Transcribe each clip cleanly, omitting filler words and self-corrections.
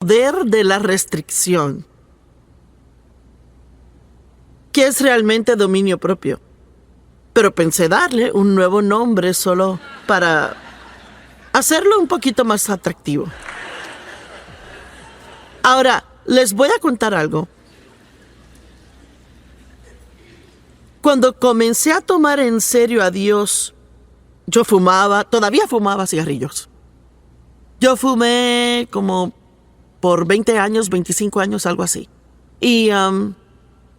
poder de la restricción. ¿Qué es realmente dominio propio? Pero pensé darle un nuevo nombre solo para hacerlo un poquito más atractivo. Ahora, les voy a contar algo. Cuando comencé a tomar en serio a Dios, yo todavía fumaba cigarrillos. Yo fumé como por 20 años, 25 años, algo así. Y en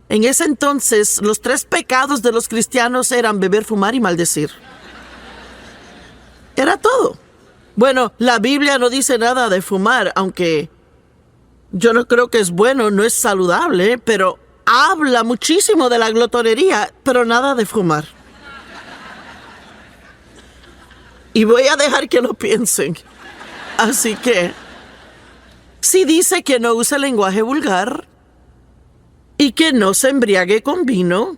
ese entonces, los 3 pecados de los cristianos eran beber, fumar y maldecir. Era todo. Bueno, la Biblia no dice nada de fumar, aunque yo no creo que es bueno, no es saludable, pero habla muchísimo de la glotonería, pero nada de fumar. Y voy a dejar que lo piensen. Así que, sí dice que no use lenguaje vulgar y que no se embriague con vino.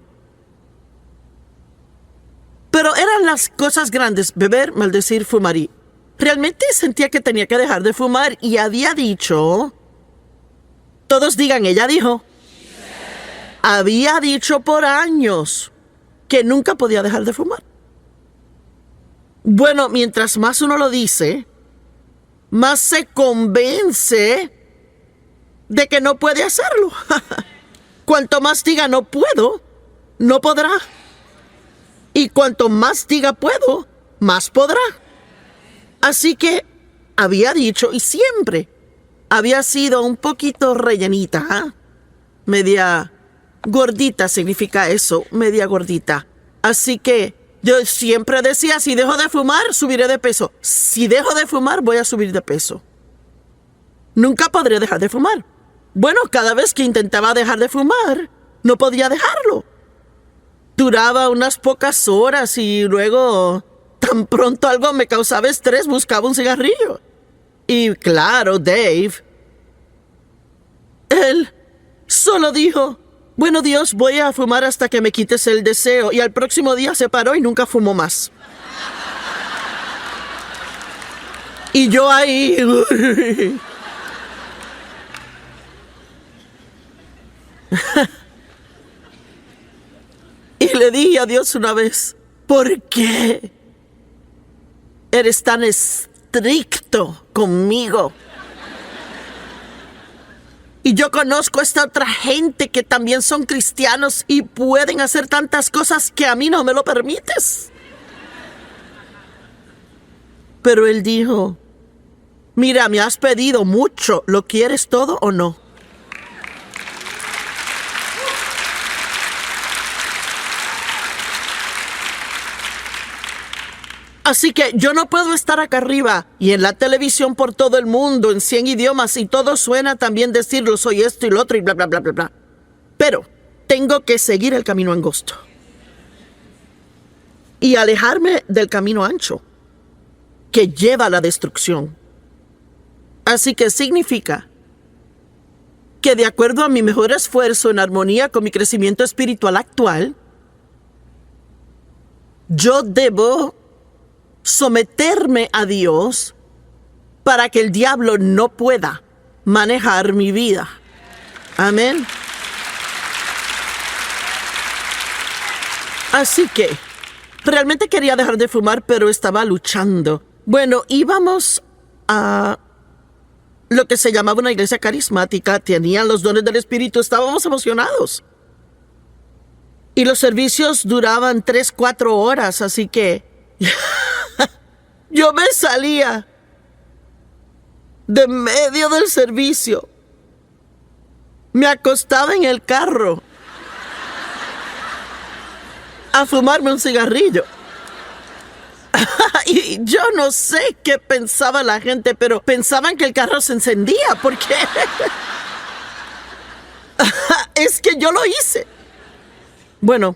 Pero eran las cosas grandes: beber, maldecir, fumar. Y realmente sentía que tenía que dejar de fumar y había dicho... Todos digan, ella dijo. Había dicho por años que nunca podía dejar de fumar. Bueno, mientras más uno lo dice, más se convence de que no puede hacerlo. Cuanto más diga no puedo, no podrá. Y cuanto más diga puedo, más podrá. Así que había dicho, y siempre había sido un poquito rellenita, ¿eh? Media gordita significa eso, media gordita. Así que yo siempre decía, si dejo de fumar, subiré de peso. Si dejo de fumar, voy a subir de peso. Nunca podré dejar de fumar. Bueno, cada vez que intentaba dejar de fumar, no podía dejarlo. Duraba unas pocas horas y luego, tan pronto algo me causaba estrés, buscaba un cigarrillo. Y claro, Dave, él solo dijo, bueno, Dios, voy a fumar hasta que me quites el deseo. Y al próximo día se paró y nunca fumó más. Y yo ahí... Y le dije a Dios una vez, ¿por qué eres tan estricto conmigo? Y yo conozco a esta otra gente que también son cristianos y pueden hacer tantas cosas que a mí no me lo permites. Pero él dijo, mira, me has pedido mucho, ¿lo quieres todo o no? Así que yo no puedo estar acá arriba y en la televisión por todo el mundo, en 100 idiomas, y todo suena también decirlo, soy esto y lo otro y bla, bla, bla, bla, bla. Pero tengo que seguir el camino angosto y alejarme del camino ancho que lleva a la destrucción. Así que significa que de acuerdo a mi mejor esfuerzo en armonía con mi crecimiento espiritual actual, yo debo someterme a Dios para que el diablo no pueda manejar mi vida. Amén. Así que realmente quería dejar de fumar, pero estaba luchando. Bueno, íbamos a lo que se llamaba una iglesia carismática, tenían los dones del Espíritu, estábamos emocionados. Y los servicios duraban 3-4 horas, así que yo me salía de medio del servicio, me acostaba en el carro a fumarme un cigarrillo. Y yo no sé qué pensaba la gente, pero pensaban que el carro se encendía, porque es que yo lo hice. Bueno,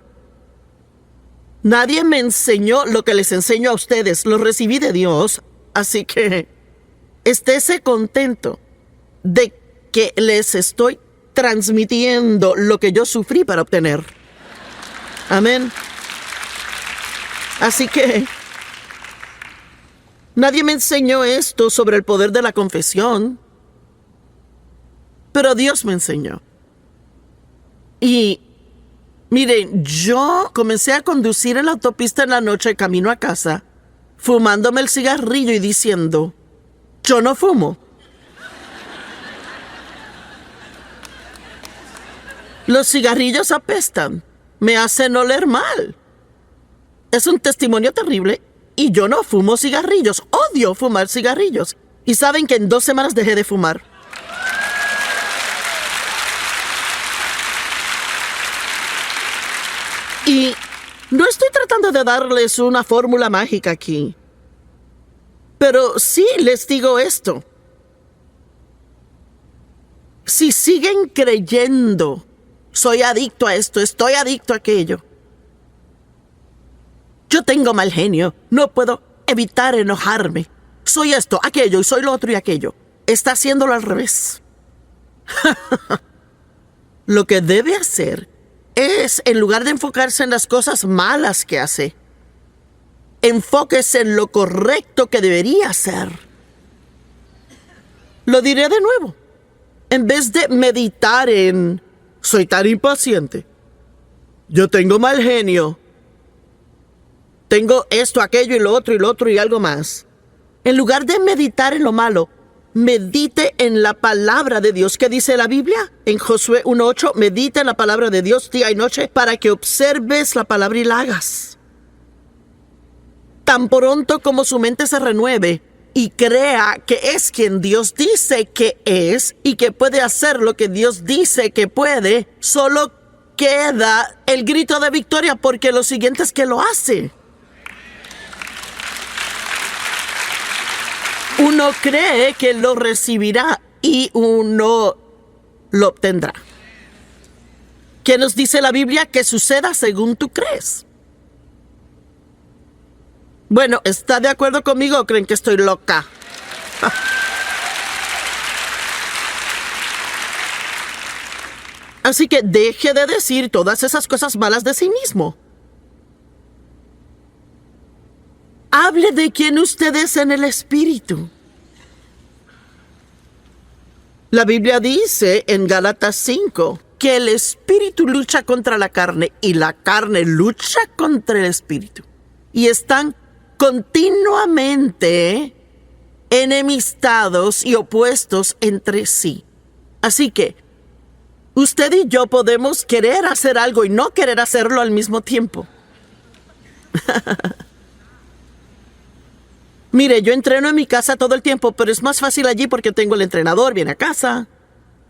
nadie me enseñó lo que les enseño a ustedes, lo recibí de Dios, así que estése contento de que les estoy transmitiendo lo que yo sufrí para obtener. Amén. Así que nadie me enseñó esto sobre el poder de la confesión. Pero Dios me enseñó. Y miren, yo comencé a conducir en la autopista en la noche camino a casa, fumándome el cigarrillo y diciendo, yo no fumo. Los cigarrillos apestan, me hacen oler mal. Es un testimonio terrible y yo no fumo cigarrillos, odio fumar cigarrillos. Y saben que en 2 semanas dejé de fumar. Y no estoy tratando de darles una fórmula mágica aquí. Pero sí les digo esto. Si siguen creyendo, soy adicto a esto, estoy adicto a aquello. Yo tengo mal genio, no puedo evitar enojarme. Soy esto, aquello, y soy lo otro y aquello. Está haciéndolo al revés. Lo que debe hacer es, en lugar de enfocarse en las cosas malas que hace, enfóquese en lo correcto que debería hacer. Lo diré de nuevo. En vez de meditar en, soy tan impaciente, yo tengo mal genio, tengo esto, aquello y lo otro y algo más. En lugar de meditar en lo malo, medite en la palabra de Dios. ¿Qué dice la Biblia? En Josué 1:8, medita en la palabra de Dios día y noche para que observes la palabra y la hagas. Tan pronto como su mente se renueve y crea que es quien Dios dice que es y que puede hacer lo que Dios dice que puede, solo queda el grito de victoria porque lo siguiente es que lo hace. Uno cree que lo recibirá y uno lo obtendrá. ¿Qué nos dice la Biblia? Que suceda según tú crees. Bueno, ¿está de acuerdo conmigo o creen que estoy loca? Así que deje de decir todas esas cosas malas de sí mismo. Hable de quién usted es en el Espíritu. La Biblia dice en Gálatas 5 que el Espíritu lucha contra la carne y la carne lucha contra el Espíritu. Y están continuamente enemistados y opuestos entre sí. Así que usted y yo podemos querer hacer algo y no querer hacerlo al mismo tiempo. Mire, yo entreno en mi casa todo el tiempo, pero es más fácil allí porque tengo el entrenador, viene a casa,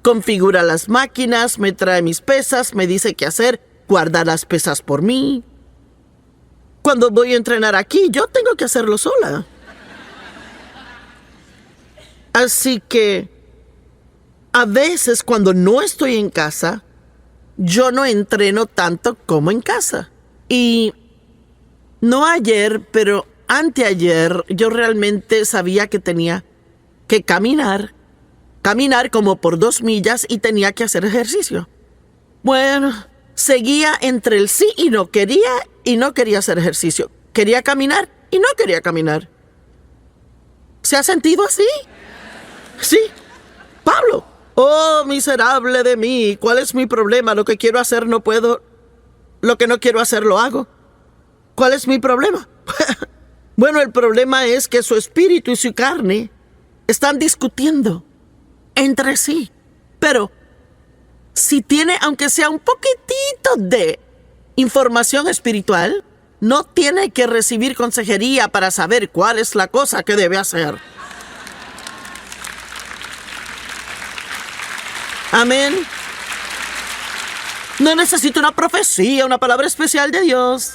configura las máquinas, me trae mis pesas, me dice qué hacer, guarda las pesas por mí. Cuando voy a entrenar aquí, yo tengo que hacerlo sola. Así que, a veces cuando no estoy en casa, yo no entreno tanto como en casa. Y no ayer, pero anteayer, yo realmente sabía que tenía que caminar como por 2 millas y tenía que hacer ejercicio. Bueno, seguía entre el sí y no quería hacer ejercicio. Quería caminar y no quería caminar. ¿Se ha sentido así? Sí. Pablo, oh miserable de mí, ¿cuál es mi problema? Lo que quiero hacer no puedo, lo que no quiero hacer lo hago. ¿Cuál es mi problema? Bueno, el problema es que su espíritu y su carne están discutiendo entre sí. Pero si tiene, aunque sea un poquitito de información espiritual, no tiene que recibir consejería para saber cuál es la cosa que debe hacer. Amén. No necesita una profecía, una palabra especial de Dios.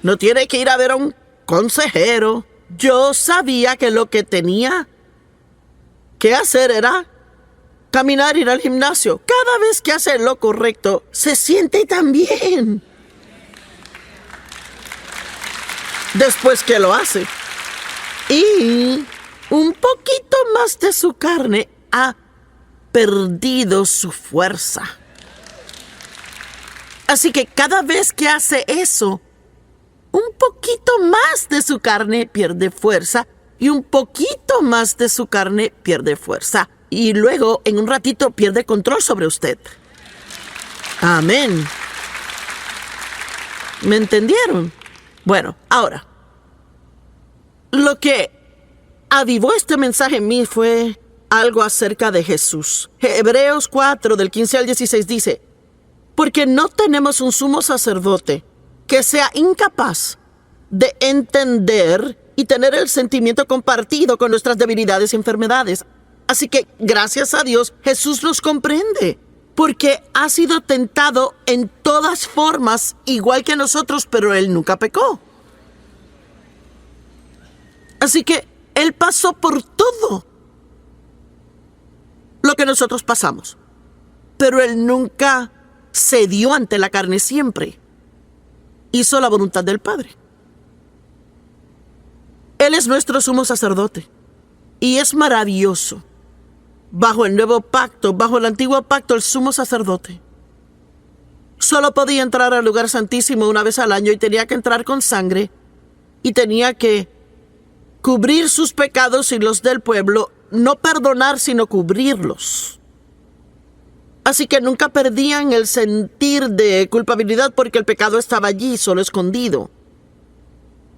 No tiene que ir a ver a un consejero. Yo sabía que lo que tenía que hacer era caminar, ir al gimnasio. Cada vez que hace lo correcto, se siente tan bien. Después que lo hace. Y un poquito más de su carne ha perdido su fuerza. Así que cada vez que hace eso, un poquito más de su carne pierde fuerza y un poquito más de su carne pierde fuerza. Y luego, en un ratito, pierde control sobre usted. Amén. ¿Me entendieron? Bueno, ahora, lo que avivó este mensaje en mí fue algo acerca de Jesús. Hebreos 4, del 15 al 16 dice: porque no tenemos un sumo sacerdote que sea incapaz de entender y tener el sentimiento compartido con nuestras debilidades y enfermedades. Así que, gracias a Dios, Jesús nos comprende, porque ha sido tentado en todas formas, igual que nosotros, pero Él nunca pecó. Así que Él pasó por todo lo que nosotros pasamos, pero Él nunca cedió ante la carne, siempre hizo la voluntad del Padre. Él es nuestro sumo sacerdote y es maravilloso. Bajo el nuevo pacto, bajo el antiguo pacto, el sumo sacerdote solo podía entrar al lugar santísimo una vez al año y tenía que entrar con sangre y tenía que cubrir sus pecados y los del pueblo, no perdonar sino cubrirlos. Así que nunca perdían el sentir de culpabilidad porque el pecado estaba allí, solo escondido.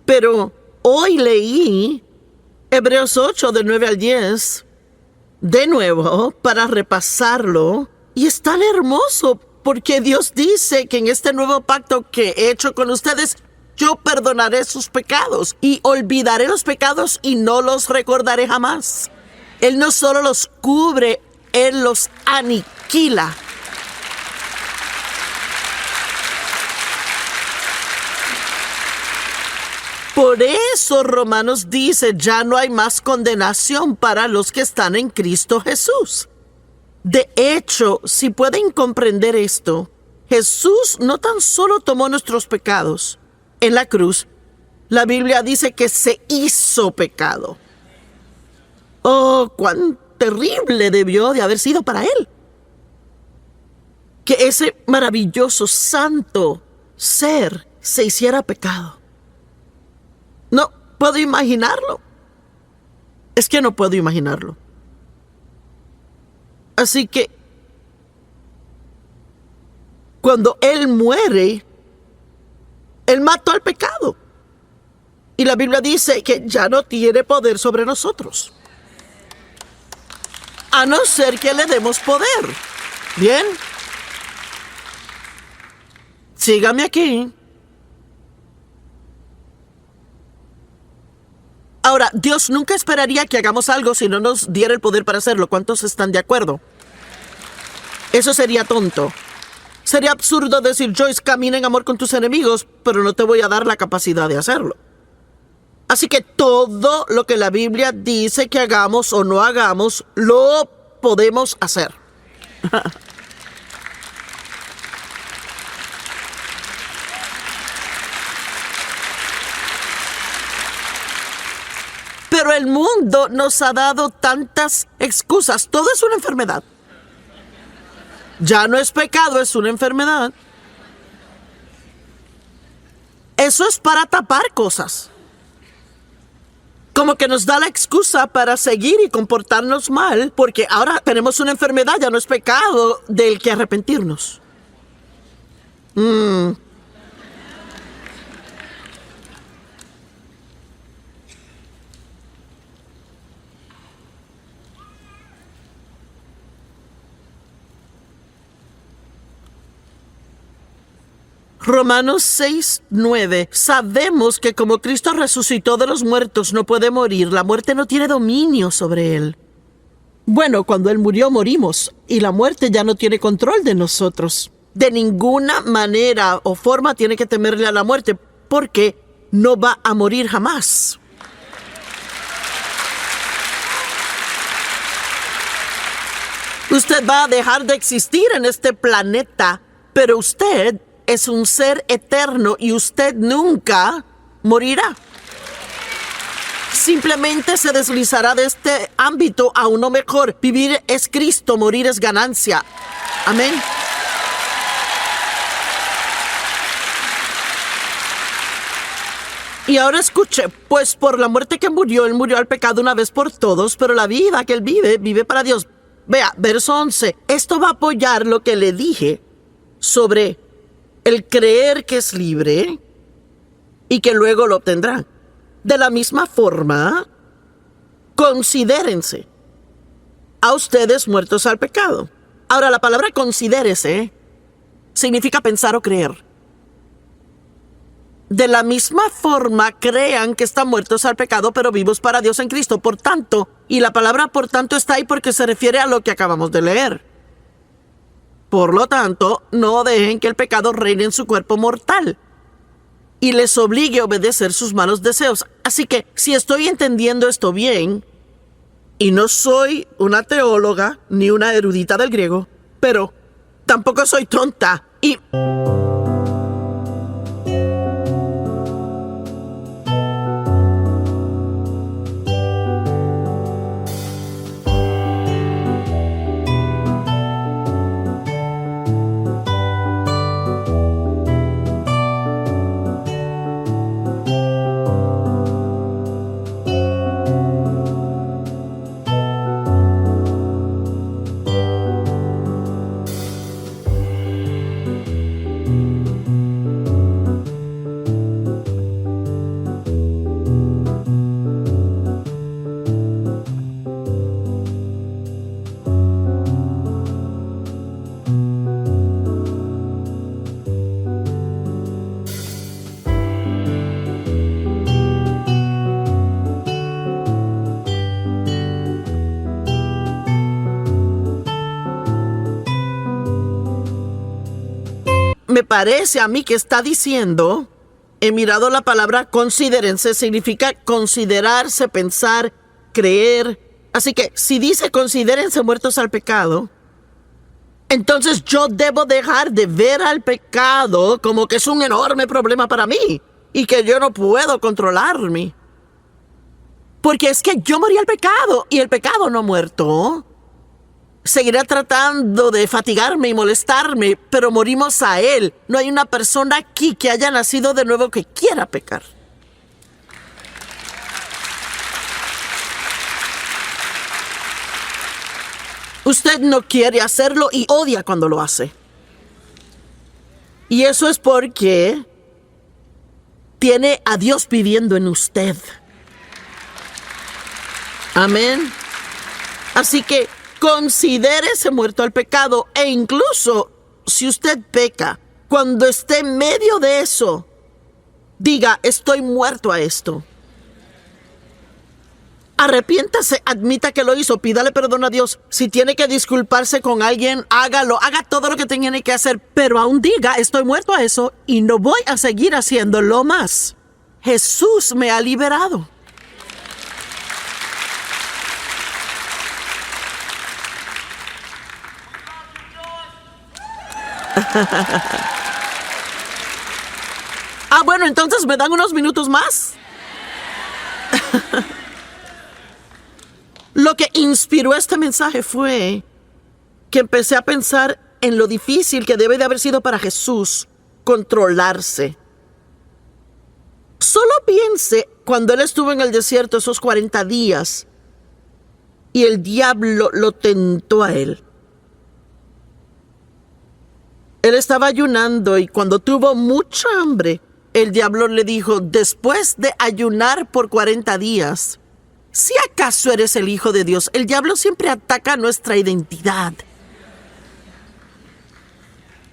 Pero hoy leí Hebreos 8, del 9 al 10, de nuevo, para repasarlo. Y es tan hermoso, porque Dios dice que en este nuevo pacto que he hecho con ustedes, yo perdonaré sus pecados y olvidaré los pecados y no los recordaré jamás. Él no solo los cubre, Él los aniquila. Por eso Romanos dice: ya no hay más condenación para los que están en Cristo Jesús. De hecho, si pueden comprender esto, Jesús no tan solo tomó nuestros pecados en la cruz, la Biblia dice que se hizo pecado. Oh, cuán terrible debió de haber sido para Él que ese maravilloso, santo ser se hiciera pecado. No puedo imaginarlo. Es que no puedo imaginarlo. Así que cuando Él muere, Él mató al pecado. Y la Biblia dice que ya no tiene poder sobre nosotros, a no ser que le demos poder. ¿Bien? Sígame aquí. Ahora, Dios nunca esperaría que hagamos algo si no nos diera el poder para hacerlo. ¿Cuántos están de acuerdo? Eso sería tonto. Sería absurdo decir: Joyce, camina en amor con tus enemigos, pero no te voy a dar la capacidad de hacerlo. Así que todo lo que la Biblia dice que hagamos o no hagamos, lo podemos hacer. Pero el mundo nos ha dado tantas excusas. Todo es una enfermedad. Ya no es pecado, es una enfermedad. Eso es para tapar cosas. Como que nos da la excusa para seguir y comportarnos mal, porque ahora tenemos una enfermedad, ya no es pecado del que arrepentirnos. Romanos 6, 9. Sabemos que como Cristo resucitó de los muertos, no puede morir. La muerte no tiene dominio sobre Él. Bueno, cuando Él murió, morimos. Y la muerte ya no tiene control de nosotros. De ninguna manera o forma tiene que temerle a la muerte, porque no va a morir jamás. Usted va a dejar de existir en este planeta, pero usted es un ser eterno y usted nunca morirá. Simplemente se deslizará de este ámbito a uno mejor. Vivir es Cristo, morir es ganancia. Amén. Y ahora escuche, pues por la muerte que murió, él murió al pecado una vez por todos, pero la vida que él vive, vive para Dios. Vea, verso 11. Esto va a apoyar lo que le dije sobre el creer que es libre y que luego lo obtendrán. De la misma forma, considérense a ustedes muertos al pecado. Ahora, la palabra considérese significa pensar o creer. De la misma forma, crean que están muertos al pecado, pero vivos para Dios en Cristo. Por tanto, y la palabra por tanto está ahí porque se refiere a lo que acabamos de leer. Por lo tanto, no dejen que el pecado reine en su cuerpo mortal y les obligue a obedecer sus malos deseos. Así que, si estoy entendiendo esto bien, y no soy una teóloga ni una erudita del griego, pero tampoco soy tonta y... Me parece a mí que está diciendo, he mirado la palabra considérense, significa considerarse, pensar, creer. Así que si dice considérense muertos al pecado, entonces yo debo dejar de ver al pecado como que es un enorme problema para mí y que yo no puedo controlarme. Porque es que yo morí al pecado y el pecado no ha muerto. Seguirá tratando de fatigarme y molestarme, pero morimos a él. No hay una persona aquí que haya nacido de nuevo que quiera pecar. Usted no quiere hacerlo y odia cuando lo hace. Y eso es porque tiene a Dios viviendo en usted. Amén. Así que considérese muerto al pecado e incluso si usted peca, cuando esté en medio de eso, diga, estoy muerto a esto. Arrepiéntase, admita que lo hizo, pídale perdón a Dios. Si tiene que disculparse con alguien, hágalo, haga todo lo que tiene que hacer, pero aún diga, estoy muerto a eso y no voy a seguir haciéndolo más. Jesús me ha liberado. Bueno, entonces me dan unos minutos más. Lo que inspiró este mensaje fue que empecé a pensar en lo difícil que debe de haber sido para Jesús controlarse. Solo piense cuando él estuvo en el desierto esos 40 días y el diablo lo tentó a él. Él estaba ayunando y cuando tuvo mucha hambre, el diablo le dijo, después de ayunar por 40 días, si acaso eres el Hijo de Dios, el diablo siempre ataca nuestra identidad.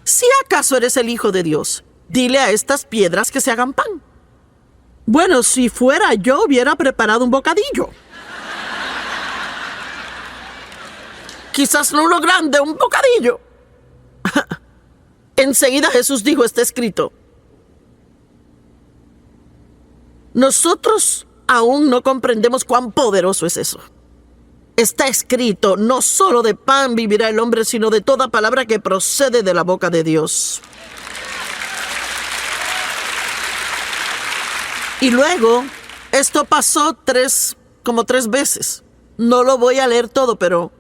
Si acaso eres el Hijo de Dios, dile a estas piedras que se hagan pan. Bueno, si fuera yo, hubiera preparado un bocadillo. Quizás no uno grande, un bocadillo. Enseguida Jesús dijo, está escrito. Nosotros aún no comprendemos cuán poderoso es eso. Está escrito, no solo de pan vivirá el hombre, sino de toda palabra que procede de la boca de Dios. Y luego, esto pasó como tres veces. No lo voy a leer todo, pero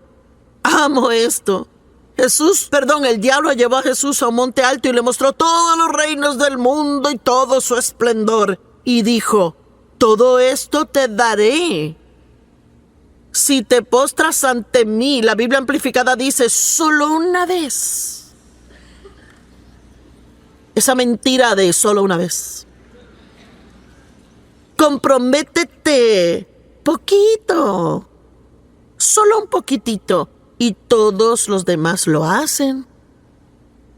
amo esto. El diablo llevó a Jesús a un monte alto y le mostró todos los reinos del mundo y todo su esplendor. y dijo: todo esto te daré si te postras ante mí. La Biblia amplificada dice: solo una vez. Esa mentira de solo una vez. Comprométete poquito, solo un poquitito, y todos los demás lo hacen.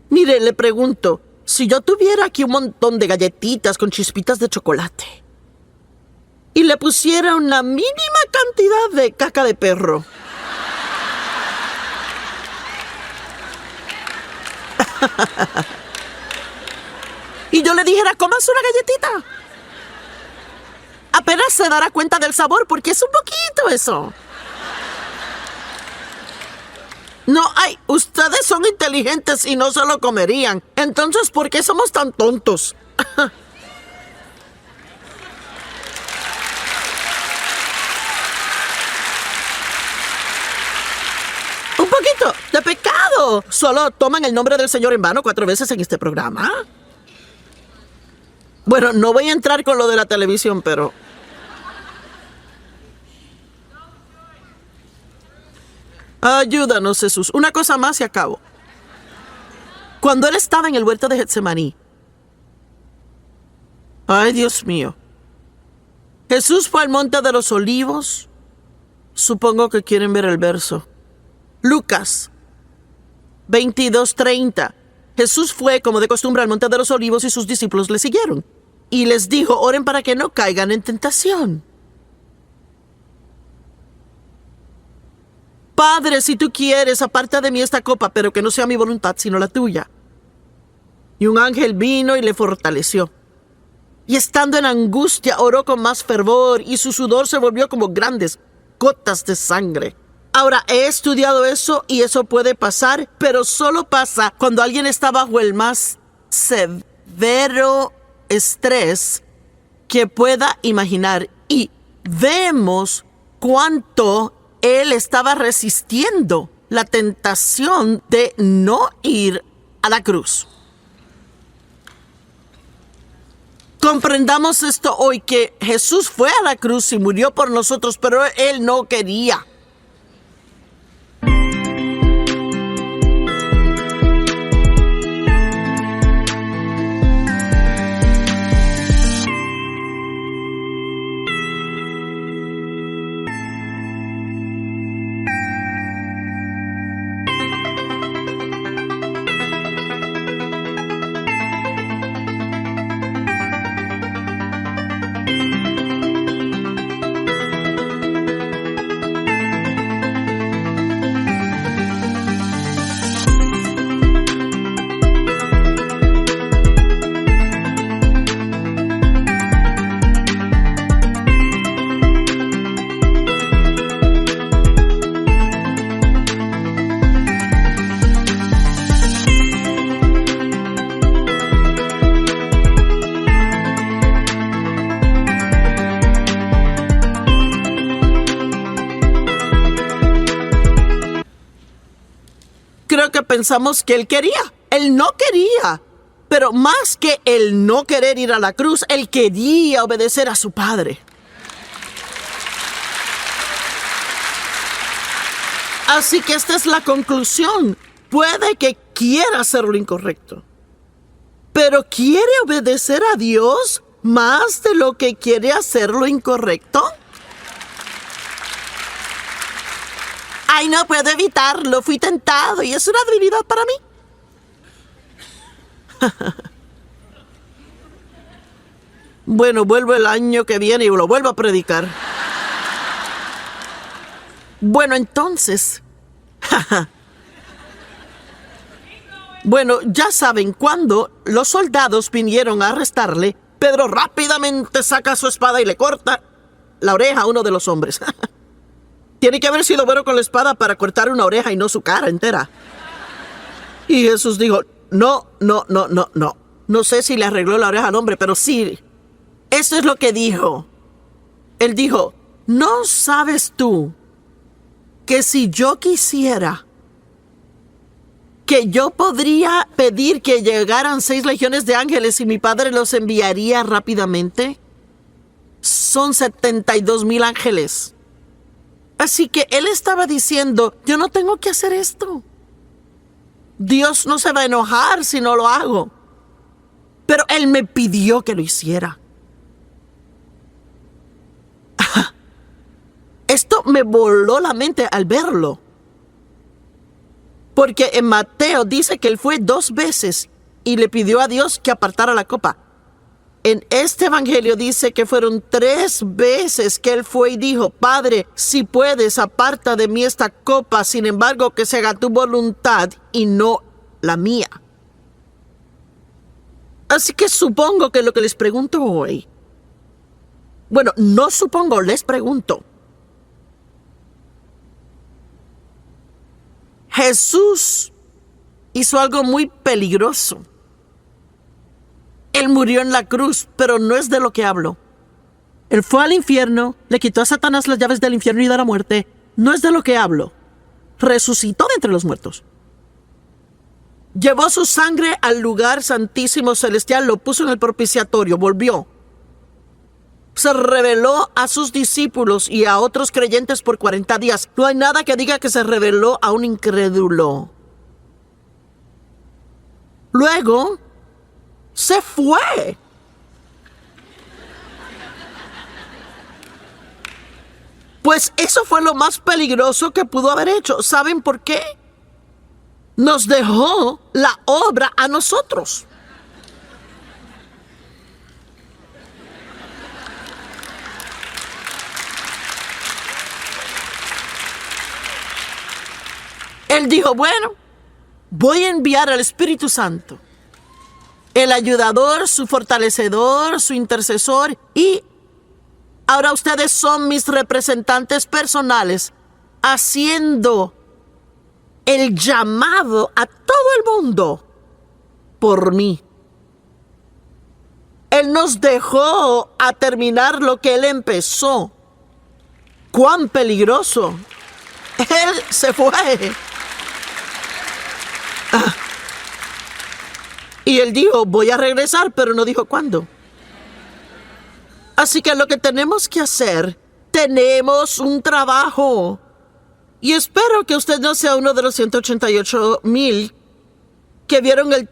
Mire, le pregunto, si yo tuviera aquí un montón de galletitas con chispitas de chocolate y le pusiera una mínima cantidad de caca de perro, y yo le dijera: cómase una galletita, apenas se dará cuenta del sabor, porque es un poquito eso. No, ustedes son inteligentes y no se lo comerían. Entonces, ¿por qué somos tan tontos? Un poquito de pecado. Solo toman el nombre del Señor en vano 4 veces en este programa. Bueno, no voy a entrar con lo de la televisión, pero... ayúdanos, Jesús. Una cosa más y acabo. Cuando él estaba en el huerto de Getsemaní, ay, Dios mío, Jesús fue al monte de los olivos. Supongo que quieren ver el verso. Lucas 22:30. Jesús fue, como de costumbre, al monte de los olivos y sus discípulos le siguieron. Y les dijo: oren para que no caigan en tentación. Padre, si tú quieres, aparta de mí esta copa, pero que no sea mi voluntad, sino la tuya. Y un ángel vino y le fortaleció. Y estando en angustia, oró con más fervor, y su sudor se volvió como grandes gotas de sangre. Ahora, he estudiado eso, y eso puede pasar, pero solo pasa cuando alguien está bajo el más severo estrés que pueda imaginar. Y vemos cuánto él estaba resistiendo la tentación de no ir a la cruz. Comprendamos esto hoy, que Jesús fue a la cruz y murió por nosotros, pero él no quería. Creo que pensamos que él quería. Él no quería. Pero más que el no querer ir a la cruz, él quería obedecer a su padre. Así que esta es la conclusión. Puede que quiera hacer lo incorrecto, pero ¿quiere obedecer a Dios más de lo que quiere hacer lo incorrecto? Ay, no puedo evitarlo, fui tentado y es una debilidad para mí. Bueno, vuelvo el año que viene y lo vuelvo a predicar. Bueno, entonces... Bueno, ya saben, cuando los soldados vinieron a arrestarle, Pedro rápidamente saca su espada y le corta la oreja a uno de los hombres. Tiene que haber sido bueno con la espada para cortar una oreja y no su cara entera. Y Jesús dijo, no. No sé si le arregló la oreja al hombre, pero sí. Eso es lo que dijo. Él dijo, ¿no sabes tú que si yo quisiera, que yo podría pedir que llegaran 6 legiones de ángeles y mi Padre los enviaría rápidamente? son 72,000 ángeles. Así que él estaba diciendo, yo no tengo que hacer esto. Dios no se va a enojar si no lo hago. Pero él me pidió que lo hiciera. Esto me voló la mente al verlo. Porque en Mateo dice que él fue 2 veces y le pidió a Dios que apartara la copa. En este evangelio dice que fueron 3 veces que él fue y dijo, Padre, si puedes, aparta de mí esta copa, sin embargo, que se haga tu voluntad y no la mía. Así que supongo que lo que les pregunto hoy, bueno, no supongo, les pregunto, Jesús hizo algo muy peligroso. Él murió en la cruz, pero no es de lo que hablo. Él fue al infierno, le quitó a Satanás las llaves del infierno y de la muerte. No es de lo que hablo. Resucitó de entre los muertos. Llevó su sangre al lugar santísimo celestial, lo puso en el propiciatorio, volvió. Se reveló a sus discípulos y a otros creyentes por 40 días. No hay nada que diga que se reveló a un incrédulo. Luego, se fue. Pues eso fue lo más peligroso que pudo haber hecho. ¿Saben por qué? Nos dejó la obra a nosotros. Él dijo, bueno, voy a enviar al Espíritu Santo, el ayudador, su fortalecedor, su intercesor, y ahora ustedes son mis representantes personales, haciendo el llamado a todo el mundo por mí. Él nos dejó a terminar lo que Él empezó. ¡Cuán peligroso! Él se fue. Y Él dijo, voy a regresar, pero no dijo cuándo. Así que lo que tenemos que hacer, tenemos un trabajo. Y espero que usted no sea uno de los 188,000 que vieron el